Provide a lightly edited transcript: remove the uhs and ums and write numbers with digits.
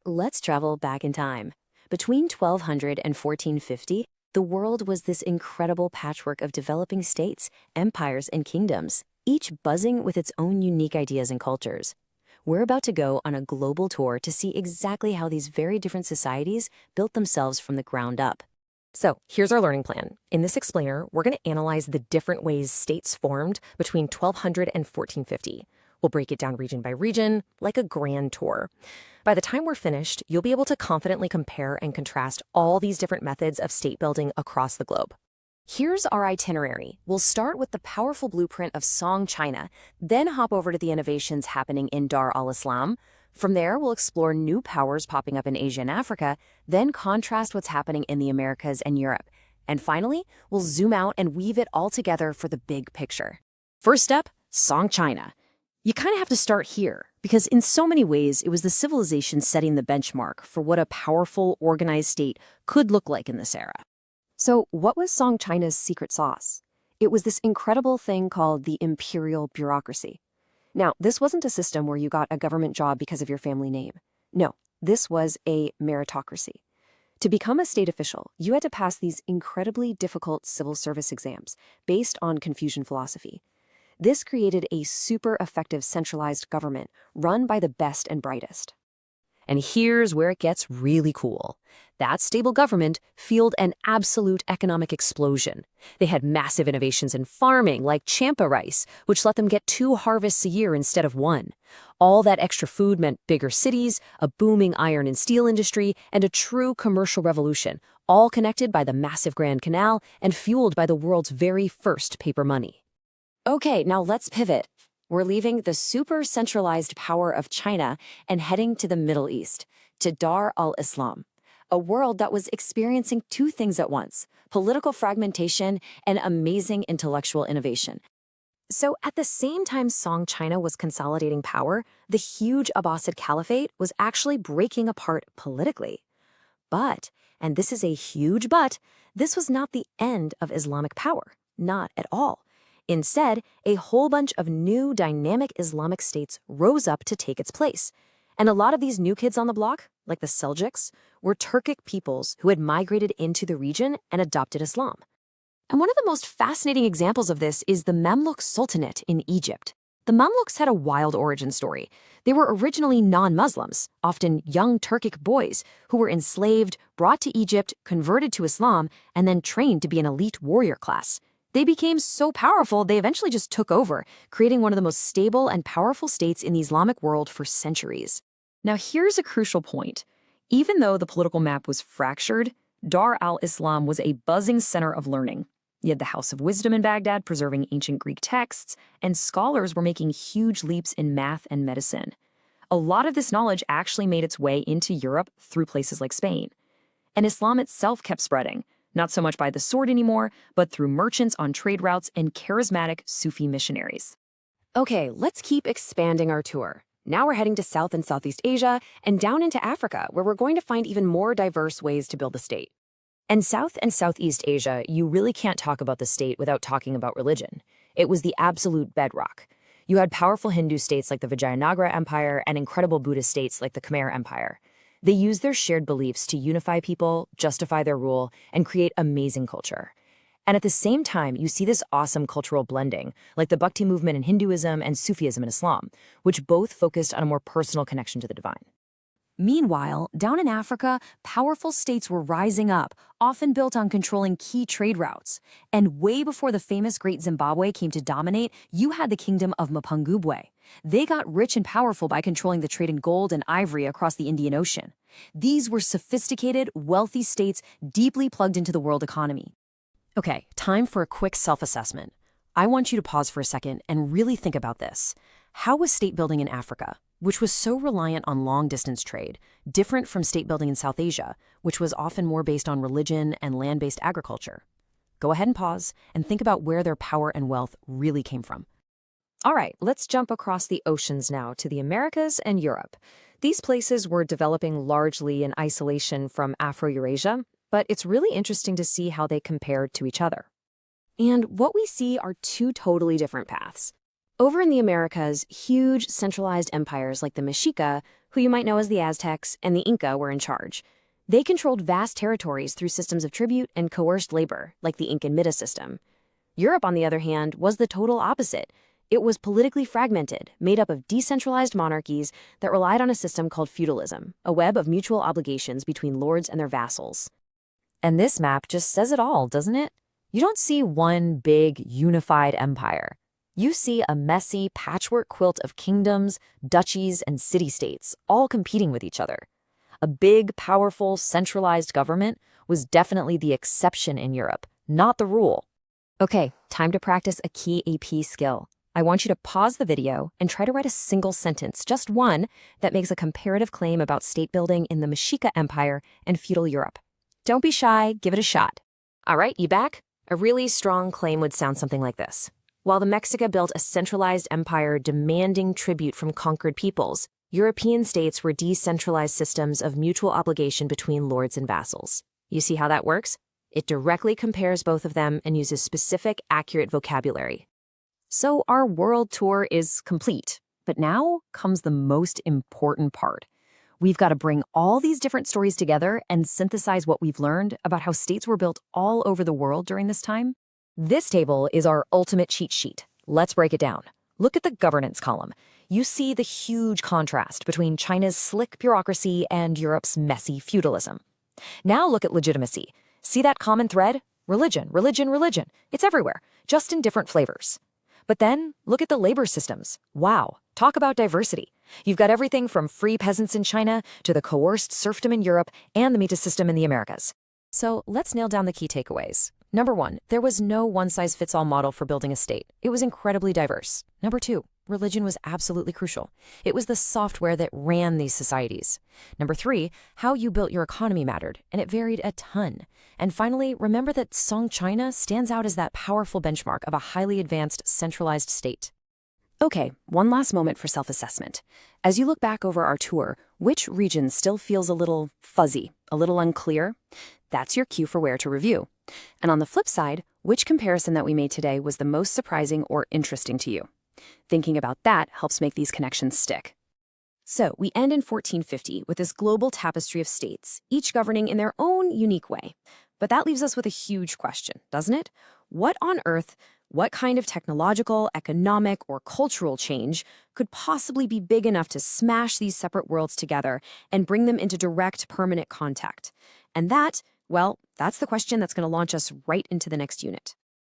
Let's travel back in time. Between 1200 and 1450, the world was this incredible patchwork of developing states, empires, and kingdoms, each buzzing with its own unique ideas and cultures. We're about to go on a global tour to see exactly how these very different societies built themselves from the ground up. So here's our learning plan. In this explainer, we're going to analyze the different ways states formed between 1200 and 1450. We'll break it down region by region, like a grand tour. By the time we're finished, you'll be able to confidently compare and contrast all these different methods of state building across the globe. Here's our itinerary. We'll start with the powerful blueprint of Song China, then hop over to the innovations happening in Dar al-Islam. From there, we'll explore new powers popping up in Asia and Africa, then contrast what's happening in the Americas and Europe. And finally, we'll zoom out and weave it all together for the big picture. First up, Song China. You kind of have to start here, because in so many ways, it was the civilization setting the benchmark for what a powerful, organized state could look like in this era. So what was Song China's secret sauce? It was this incredible thing called the imperial bureaucracy. Now, this wasn't a system where you got a government job because of your family name. No, this was a meritocracy. To become a state official, you had to pass these incredibly difficult civil service exams based on Confucian philosophy. This created a super effective centralized government run by the best and brightest. And here's where it gets really cool. That stable government fueled an absolute economic explosion. They had massive innovations in farming, like champa rice, which let them get 2 harvests a year instead of 1. All that extra food meant bigger cities, a booming iron and steel industry, and a true commercial revolution, all connected by the massive Grand Canal and fueled by the world's very first paper money. Okay, now let's pivot. We're leaving the super centralized power of China and heading to the Middle East, to Dar al-Islam, a world that was experiencing 2 things at once: political fragmentation and amazing intellectual innovation. So at the same time Song China was consolidating power, the huge Abbasid Caliphate was actually breaking apart politically. But, and this is a huge but, this was not the end of Islamic power. Not at all. Instead, a whole bunch of new dynamic Islamic states rose up to take its place. And a lot of these new kids on the block, like the Seljuks, were Turkic peoples who had migrated into the region and adopted Islam. And one of the most fascinating examples of this is the Mamluk Sultanate in Egypt. The Mamluks had a wild origin story. They were originally non-Muslims, often young Turkic boys, who were enslaved, brought to Egypt, converted to Islam, and then trained to be an elite warrior class. They became so powerful, they eventually just took over, creating one of the most stable and powerful states in the Islamic world for centuries. Now here's a crucial point. Even though the political map was fractured, Dar al-Islam was a buzzing center of learning. You had the House of Wisdom in Baghdad preserving ancient Greek texts, and scholars were making huge leaps in math and medicine. A lot of this knowledge actually made its way into Europe through places like Spain. And Islam itself kept spreading. Not so much by the sword anymore, but through merchants on trade routes and charismatic Sufi missionaries. Okay, let's keep expanding our tour. Now we're heading to South and Southeast Asia and down into Africa, where we're going to find even more diverse ways to build a state. In South and Southeast Asia, you really can't talk about the state without talking about religion. It was the absolute bedrock. You had powerful Hindu states like the Vijayanagara Empire and incredible Buddhist states like the Khmer Empire. They used their shared beliefs to unify people, justify their rule, and create amazing culture. And at the same time, you see this awesome cultural blending, like the Bhakti movement in Hinduism and Sufism in Islam, which both focused on a more personal connection to the divine. Meanwhile, down in Africa, powerful states were rising up, often built on controlling key trade routes. And way before the famous Great Zimbabwe came to dominate, you had the kingdom of Mapungubwe. They got rich and powerful by controlling the trade in gold and ivory across the Indian Ocean. These were sophisticated, wealthy states deeply plugged into the world economy. Okay, time for a quick self-assessment. I want you to pause for a second and really think about this. How was state building in Africa, which was so reliant on long-distance trade, different from state building in South Asia, which was often more based on religion and land-based agriculture? Go ahead and pause and think about where their power and wealth really came from. All right, let's jump across the oceans now to the Americas and Europe. These places were developing largely in isolation from Afro-Eurasia, but it's really interesting to see how they compared to each other. And what we see are 2 totally different paths. Over in the Americas, huge centralized empires like the Mexica, who you might know as the Aztecs, and the Inca were in charge. They controlled vast territories through systems of tribute and coerced labor, like the Incan Mida system. Europe, on the other hand, was the total opposite. It was politically fragmented, made up of decentralized monarchies that relied on a system called feudalism, a web of mutual obligations between lords and their vassals. And this map just says it all, doesn't it? You don't see one big, unified empire. You see a messy patchwork quilt of kingdoms, duchies, and city-states, all competing with each other. A big, powerful, centralized government was definitely the exception in Europe, not the rule. Okay, time to practice a key AP skill. I want you to pause the video and try to write a single sentence, just one, that makes a comparative claim about state building in the Mexica Empire and feudal Europe. Don't be shy, give it a shot. All right, you back? A really strong claim would sound something like this. While the Mexica built a centralized empire demanding tribute from conquered peoples, European states were decentralized systems of mutual obligation between lords and vassals. You see how that works? It directly compares both of them and uses specific, accurate vocabulary. So our world tour is complete, but now comes the most important part. We've got to bring all these different stories together and synthesize what we've learned about how states were built all over the world during this time. This table is our ultimate cheat sheet. Let's break it down. Look at the governance column. You see the huge contrast between China's slick bureaucracy and Europe's messy feudalism. Now look at legitimacy. See that common thread? Religion, religion, religion. It's everywhere, just in different flavors. But then, look at the labor systems. Wow, talk about diversity. You've got everything from free peasants in China to the coerced serfdom in Europe and the Mita system in the Americas. So let's nail down the key takeaways. Number 1, there was no one-size-fits-all model for building a state. It was incredibly diverse. Number 2, religion was absolutely crucial. It was the software that ran these societies. Number 3, how you built your economy mattered, and it varied a ton. And finally, remember that Song China stands out as that powerful benchmark of a highly advanced, centralized state. Okay, one last moment for self-assessment. As you look back over our tour, which region still feels a little fuzzy, a little unclear? That's your cue for where to review. And on the flip side, which comparison that we made today was the most surprising or interesting to you? Thinking about that helps make these connections stick. So we end in 1450 with this global tapestry of states, each governing in their own unique way. But that leaves us with a huge question, doesn't it? What on earth, what kind of technological, economic, or cultural change could possibly be big enough to smash these separate worlds together and bring them into direct, permanent contact? And that, well, that's the question that's going to launch us right into the next unit.